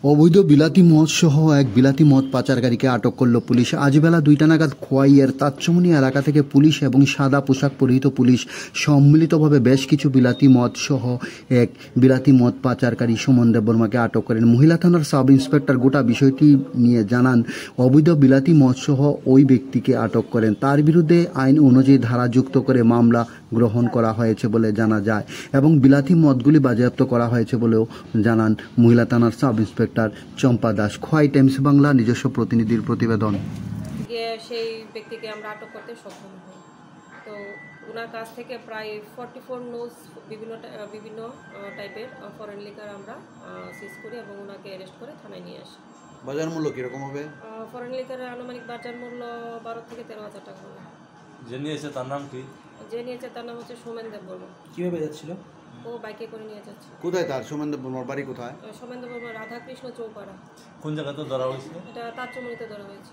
অবৈধ বিলাতি মদ সহ এক বিলাতি মদ পাচারকারীকে আটক করল পুলিশ। আজ বেলা 2টা নাগাদ খোয়াইয়ের তাচ্চমনি এলাকা থেকে পুলিশ এবং সাদা পোশাক পরিহিত পুলিশ সম্মিলিতভাবে বেশ কিছু বিলাতি মদ সহ এক বিলাতি মদ পাচারকারী সুমন দেববর্মাকে আটক করেন। মহিলা থানার সাব ইন্সপেক্টর গোটা বিষয়টি নিয়ে জানান, অবৈধ বিলাতি মদ সহ ওই ব্যক্তিকে আটক করেন। তার বিরুদ্ধে আইন অনুযায়ী ধারা যুক্ত করে মামলা গ্রহণ করা হয়েছে বলে জানা যায় এবং বিলাতি মদগুলি বাজেয়াপ্ত করা হয়েছে বলেও জানান মহিলা থানার সাব ইন্সপেক্টর চম্পা দাস। খোয়াই টাইমস বাংলা নিজস্ব প্রতিনিধির প্রতিবেদন। সেই ব্যক্তিকে আমরা আটক করতে সক্ষম হই। তো ওনার কাছ থেকে প্রায় 44 নোজ বিভিন্ন টাইপের ফরেন লিকার আমরা সিজ করি এবং ওনাকে অ্যারেস্ট করে থানায় নিয়ে আসি। বাজার মূল্য কিরকম হবে? ফরেন লিকারের আনুমানিক বাজার মূল্য 12 থেকে 13,000 টাকা হবে। যে নিয়েছে তার নাম কি? যে নিয়েছে তার নাম হচ্ছে সোমেন দেববর্মা। কিভাবে যাচ্ছিল? ও বাইকে করে নিয়ে যাচ্ছে। কোথায় তার সোমেন দেববর্মার বাড়ি কোথায়? সোমেন দেববর্মা রাধাকৃষ্ণ চৌপাড়া। কোন জায়গাতে ধরা হয়েছিল? এটা তাচ্চমনিতে ধরা হয়েছে।